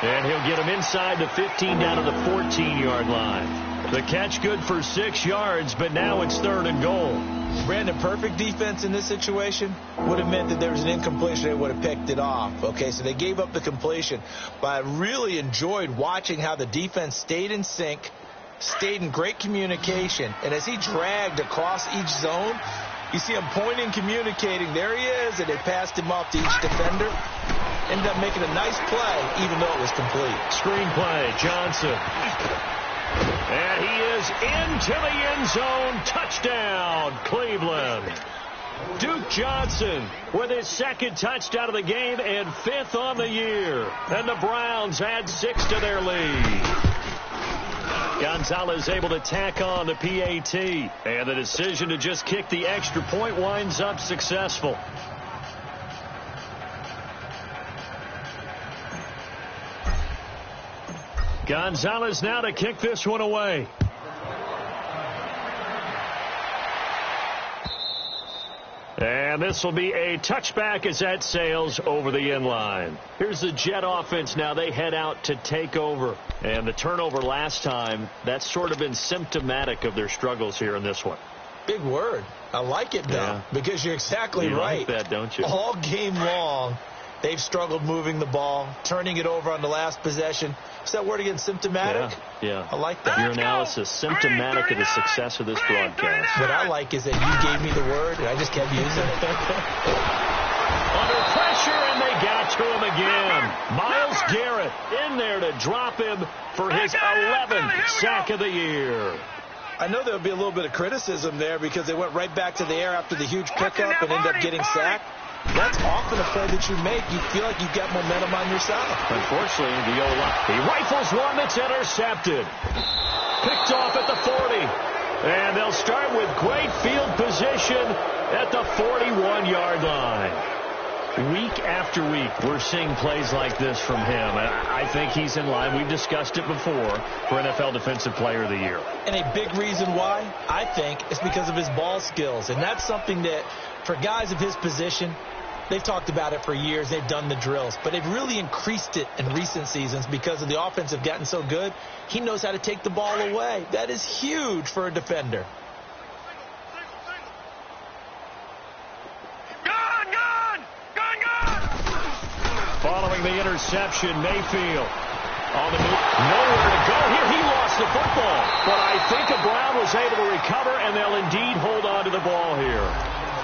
And he'll get him inside the 15 down to the 14-yard line. The catch good for 6 yards, but now it's 3rd and goal. Brandon, perfect defense in this situation would have meant that there was an incompletion. They would have picked it off. Okay, so they gave up the completion. But I really enjoyed watching how the defense stayed in sync, stayed in great communication. And as he dragged across each zone, you see him pointing, communicating. There he is, and they passed him off to each defender. Ended up making a nice play, even though it was complete. Screenplay, Johnson. And he is into the end zone. Touchdown, Cleveland. Duke Johnson with his 2nd touchdown of the game and 5th on the year. And the Browns add 6 to their lead. Gonzalez able to tack on the PAT. And the decision to just kick the extra point winds up successful. Gonzalez now to kick this one away. And this will be a touchback as that sails over the end line. Here's the Jet offense now. They head out to take over. And the turnover last time, that's sort of been symptomatic of their struggles here in this one. Big word. I like it, though, because you're exactly right. You like that, don't you? All game long, they've struggled moving the ball, turning it over on the last possession. Is that word again, symptomatic? Yeah. I like that. Your analysis, symptomatic of the success of this broadcast. What I like is that you gave me the word, and I just kept using it. Under pressure, and they got to him again. Myles Garrett in there to drop him for his 11th sack of the year. I know there'll be a little bit of criticism there because they went right back to the air after the huge pickup and ended up getting sacked. That's often a play that you make. You feel like you've got momentum on your side. Unfortunately, the O-line, he rifles one that's intercepted. Picked off at the 40. And they'll start with great field position at the 41-yard line. Week after week, we're seeing plays like this from him. I think he's in line. We've discussed it before for NFL Defensive Player of the Year. And a big reason why, I think, is because of his ball skills. And that's something that, for guys of his position, they've talked about it for years. They've done the drills. But they've really increased it in recent seasons because of the offense have gotten so good. He knows how to take the ball away. That is huge for a defender. Following the interception, Mayfield on the move. Nowhere to go here. He lost the football. But I think a Brown was able to recover, and they'll indeed hold on to the ball here.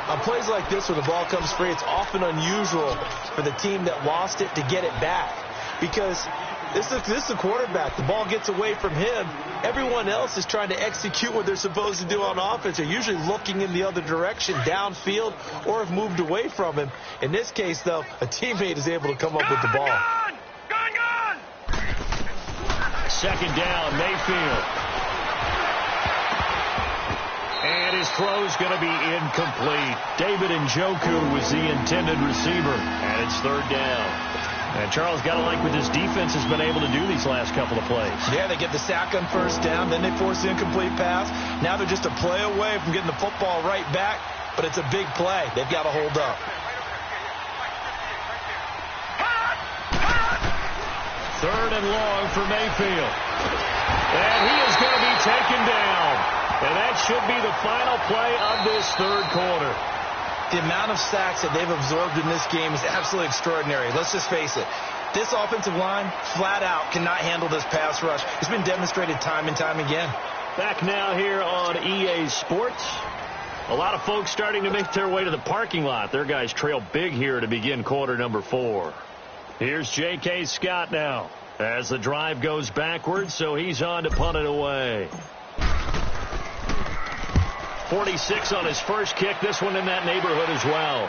On plays like this where the ball comes free, it's often unusual for the team that lost it to get it back. Because this is the quarterback. The ball gets away from him. Everyone else is trying to execute what they're supposed to do on offense. They're usually looking in the other direction, downfield, or have moved away from him. In this case, though, a teammate is able to come up with the ball. Gone! Second down, Mayfield. And his throw's going to be incomplete. David Njoku was the intended receiver. And it's third down. And Charles, got to like what this defense has been able to do these last couple of plays. Yeah, they get the sack on first down, then they force the incomplete pass. Now they're just a play away from getting the football right back, but it's a big play. They've got to hold up. Third and long for Mayfield. And he is going to be taken down. And that should be the final play of this third quarter. The amount of sacks that they've absorbed in this game is absolutely extraordinary. Let's just face it. This offensive line, flat out, cannot handle this pass rush. It's been demonstrated time and time again. Back now here on EA Sports. A lot of folks starting to make their way to the parking lot. Their guys trail big here to begin quarter number 4. Here's J.K. Scott now as the drive goes backwards, so he's on to punt it away. 46 on his first kick. This one in that neighborhood as well.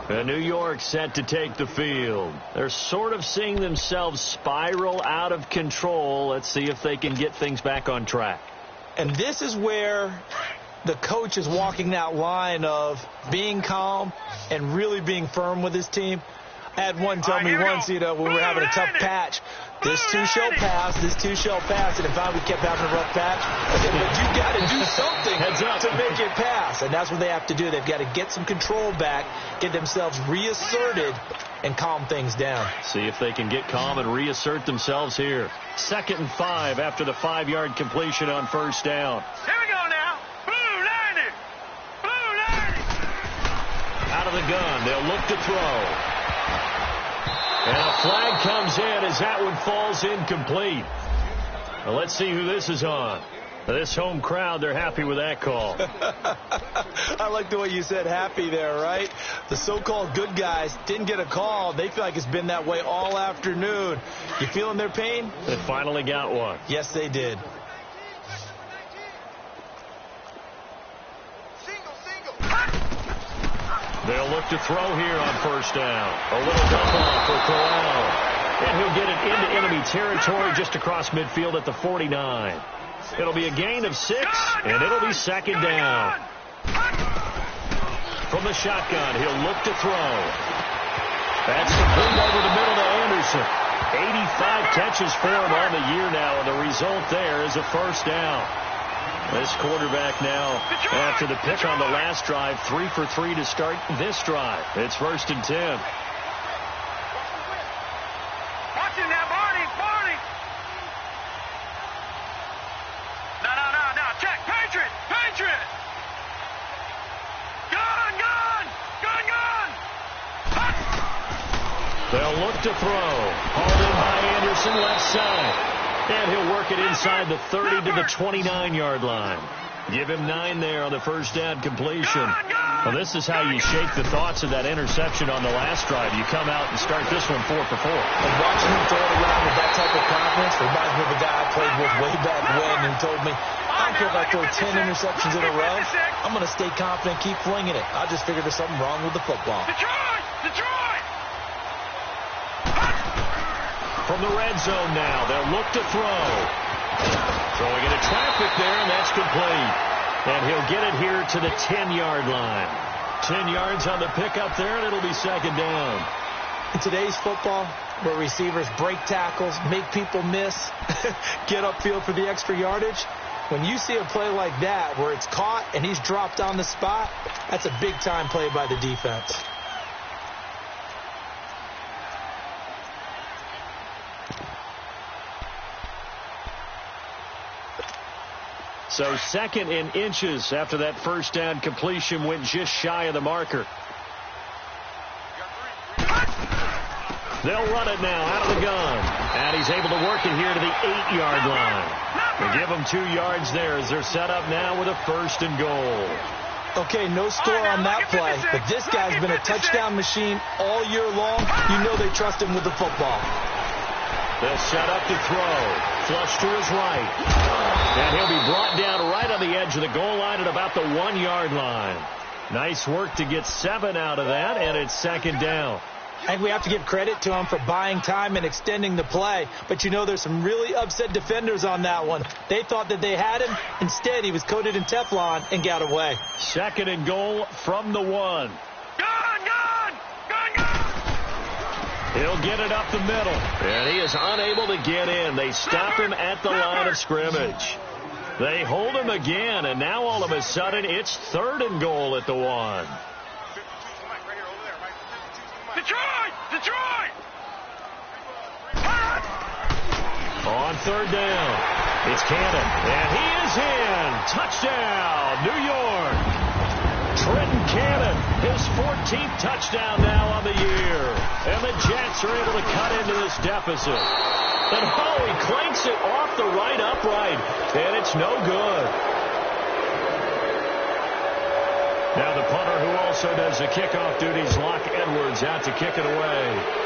And New York set to take the field. They're sort of seeing themselves spiral out of control. Let's see if they can get things back on track. And this is where the coach is walking that line of being calm and really being firm with his team. I had one tell me once, when we were having a tough patch, this too shall pass, this too shall pass. And if we kept having a rough patch, I said, but you got to do something to make it pass. And that's what they have to do. They've got to get some control back, get themselves reasserted, and calm things down. See if they can get calm and reassert themselves here. 2nd and 5 after the 5-yard completion on first down. Here we go now. Blue 90. Blue 90. Out of the gun, they'll look to throw. And a flag comes in as that one falls incomplete. Well, let's see who this is on. This home crowd, they're happy with that call. I like the way you said happy there, right? The so-called good guys didn't get a call. They feel like it's been that way all afternoon. You feeling their pain? They finally got one. Yes, they did. They'll look to throw here on first down. A little dump off for Corral. And he'll get it into enemy territory just across midfield at the 49. It'll be a gain of 6, and it'll be 2nd down. From the shotgun, he'll look to throw. That's complete over the middle to Anderson. 85 catches for him on the year now, and the result there is a first down. This quarterback now, after the pick on the last drive, 3 for 3 to start this drive. It's 1st and 10. Watch it now, Barney. No. Check. Patriot. Gun. They'll look to throw. Hauled in by Anderson, left side. And he'll work it inside the 30 to the 29-yard line. Give him 9 there on the first down completion. Well, this is how you shake the thoughts of that interception on the last drive. You come out and start this one 4 for 4. And watching him throw it around with that type of confidence reminds me of a guy I played with way back when who told me, I don't care if I throw 10 interceptions in a row. I'm going to stay confident, keep flinging it. I just figured there's something wrong with the football. Detroit! From the red zone now, they'll look to throw. Throwing into traffic there, and that's complete. And he'll get it here to the 10-yard line. 10 yards on the pickup there, and it'll be 2nd down. In today's football, where receivers break tackles, make people miss, get upfield for the extra yardage, when you see a play like that where it's caught and he's dropped on the spot, that's a big-time play by the defense. So 2nd in inches after that first down completion went just shy of the marker. They'll run it now out of the gun. And he's able to work it here to the 8-yard line. They give him 2 yards there as they're set up now with a 1st and goal. Okay, no score on that play, but this guy's been a touchdown machine all year long. You know they trust him with the football. They'll set up to throw. Flush to his right. And he'll be brought down right on the edge of the goal line at about the 1-yard line. Nice work to get 7 out of that, and it's 2nd down. I think we have to give credit to him for buying time and extending the play. But you know there's some really upset defenders on that one. They thought that they had him. Instead, he was coated in Teflon and got away. 2nd and goal from the 1. He'll get it up the middle. And he is unable to get in. They stop him at the line of scrimmage. They hold him again, and now all of a sudden it's 3rd and goal at the 1. Detroit! On On third down, it's Cannon, and he is in. Touchdown, New York. Trenton Cannon, his 14th touchdown now on the year. And the Jets are able to cut into this deficit. And he clanks it off the right upright, and it's no good. Now the punter, who also does the kickoff duties, Locke Edwards, out to kick it away.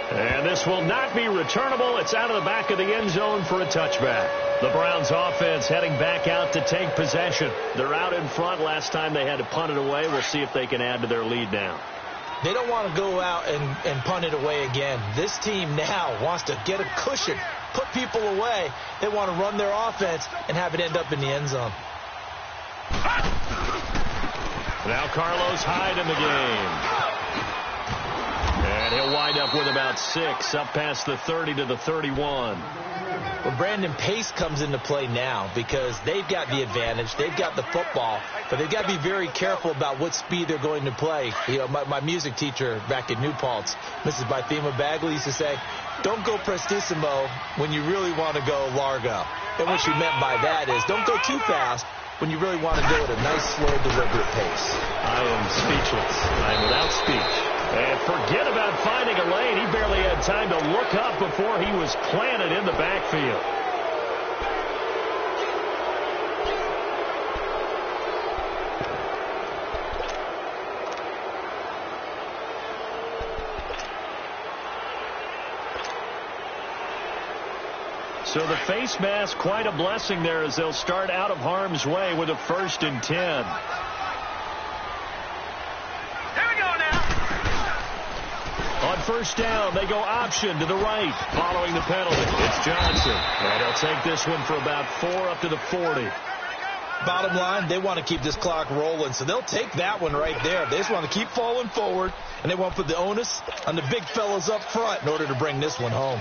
And this will not be returnable. It's out of the back of the end zone for a touchback. The Browns offense heading back out to take possession. They're out in front. Last time they had to punt it away. We'll see if they can add to their lead now. They don't want to go out and punt it away again. This team now wants to get a cushion, put people away. They want to run their offense and have it end up in the end zone. Now Carlos Hyde in the game. And he'll wind up with about 6, up past the 30 to the 31. Well, Brandon, pace comes into play now because they've got the advantage. They've got the football, but they've got to be very careful about what speed they're going to play. You know, my music teacher back at New Paltz, Mrs. Bythema Bagley, used to say, don't go prestissimo when you really want to go largo. And what she meant by that is don't go too fast when you really want to go at a nice, slow, deliberate pace. I am speechless. I am without speech. And forget about finding a lane. He barely had time to look up before he was planted in the backfield. So the face mask, quite a blessing there as they'll start out of harm's way with a 1st and 10. On first down, they go option to the right, following the penalty. It's Johnson, and he'll take this one for about 4 up to the 40. Bottom line, they want to keep this clock rolling, so they'll take that one right there. They just want to keep falling forward, and they want to put the onus on the big fellas up front in order to bring this one home.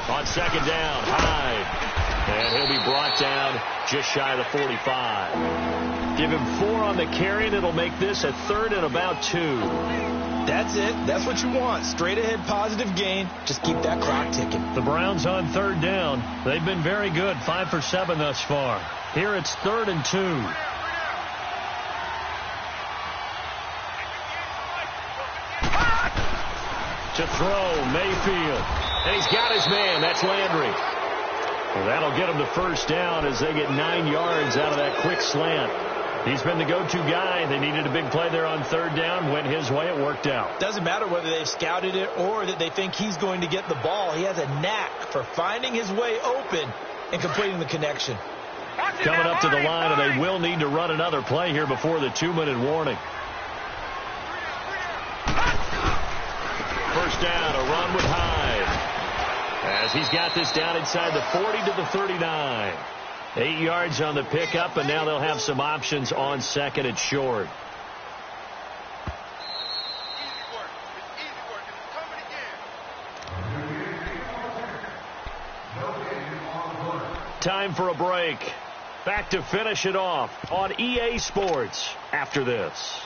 On second down, Hyde. And he'll be brought down just shy of the 45. Give him 4 on the carry, and it'll make this a 3rd and about 2. That's it. That's what you want. Straight ahead positive gain. Just keep that clock ticking. The Browns on 3rd down. They've been very good. 5 for 7 thus far. Here it's 3rd and 2. To throw, Mayfield. And he's got his man. That's Landry. Well, that'll get him to first down as they get 9 yards out of that quick slant. He's been the go-to guy. They needed a big play there on 3rd down. Went his way. It worked out. Doesn't matter whether they've scouted it or that they think he's going to get the ball. He has a knack for finding his way open and completing the connection. Coming up to the line, and they will need to run another play here before the 2-minute warning. First down, a run with Hyde. As he's got this down inside the 40 to the 39. 8 yards on the pickup, and now they'll have some options on 2nd and short. Time for a break. Back to finish it off on EA Sports after this.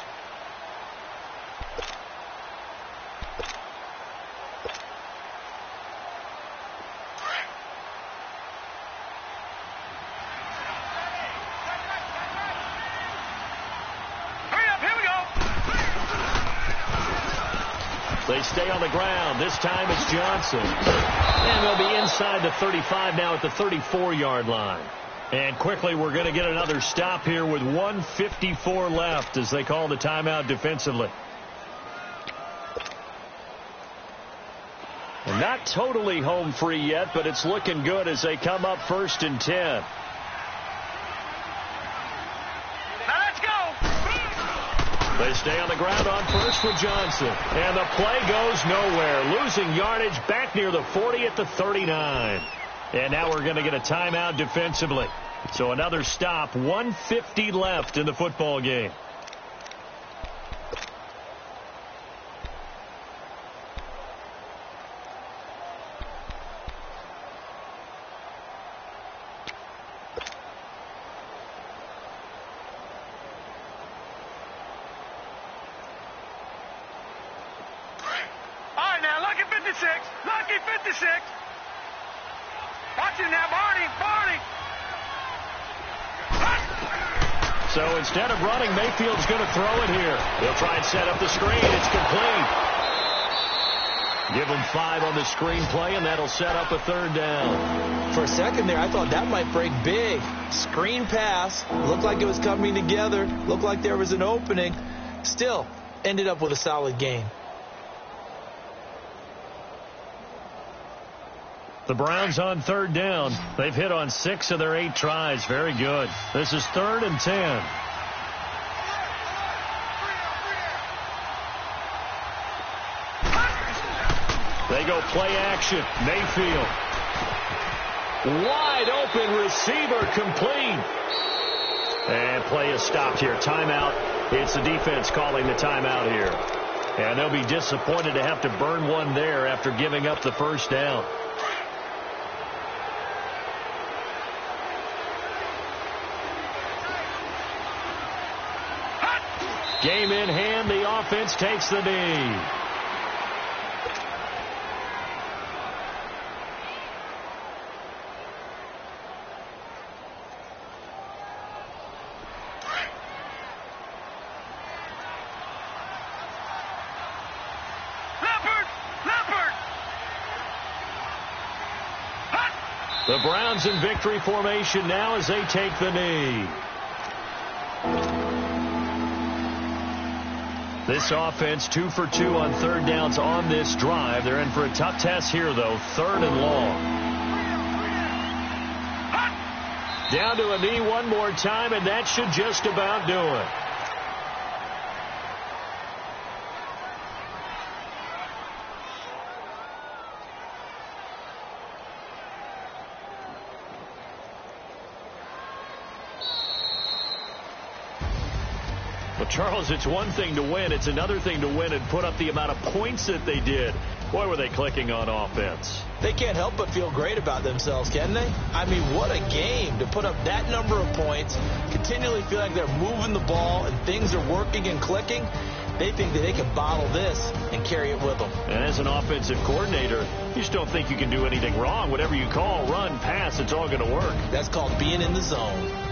They stay on the ground. This time it's Johnson. And they'll be inside the 35 now at the 34-yard line. And quickly we're going to get another stop here with 1:54 left as they call the timeout defensively. And not totally home free yet, but it's looking good as they come up 1st and 10. They stay on the ground on first with Johnson. And the play goes nowhere. Losing yardage back near the 40 at the 39. And now we're going to get a timeout defensively. So another stop. 1:50 left in the football game. 56. Lucky 56. Watch it now, Barney. So instead of running, Mayfield's going to throw it here. He'll try and set up the screen. It's complete. Give him 5 on the screen play, and that'll set up a third down. For a second there, I thought that might break big. Screen pass. Looked like it was coming together. Looked like there was an opening. Still, ended up with a solid gain. The Browns on third down. They've hit on 6 of their 8 tries. Very good. This is 3rd and 10. They go play action. Mayfield. Wide open receiver, complete. And play is stopped here. Timeout. It's the defense calling the timeout here. And they'll be disappointed to have to burn one there after giving up the first down. Game in hand. The offense takes the knee. The Browns in victory formation now as they take the knee. This offense 2 for 2 on third downs on this drive. They're in for a tough test here, though. 3rd and long. Down to a knee one more time, and that should just about do it. Charles, it's one thing to win. It's another thing to win and put up the amount of points that they did. Boy, were they clicking on offense. They can't help but feel great about themselves, can they? I mean, what a game to put up that number of points, continually feel like they're moving the ball and things are working and clicking. They think that they can bottle this and carry it with them. And as an offensive coordinator, you just don't think you can do anything wrong. Whatever you call, run, pass, it's all going to work. That's called being in the zone.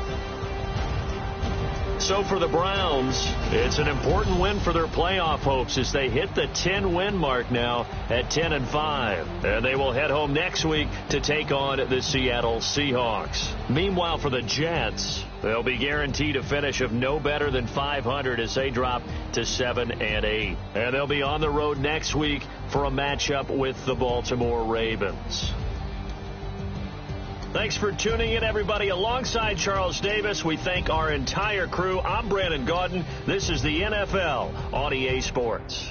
So for the Browns, it's an important win for their playoff hopes as they hit the 10-win mark now at 10-5. And they will head home next week to take on the Seattle Seahawks. Meanwhile, for the Jets, they'll be guaranteed a finish of no better than 500 as they drop to 7-8. And they'll be on the road next week for a matchup with the Baltimore Ravens. Thanks for tuning in, everybody. Alongside Charles Davis, we thank our entire crew. I'm Brandon Gaudin. This is the NFL on EA Sports.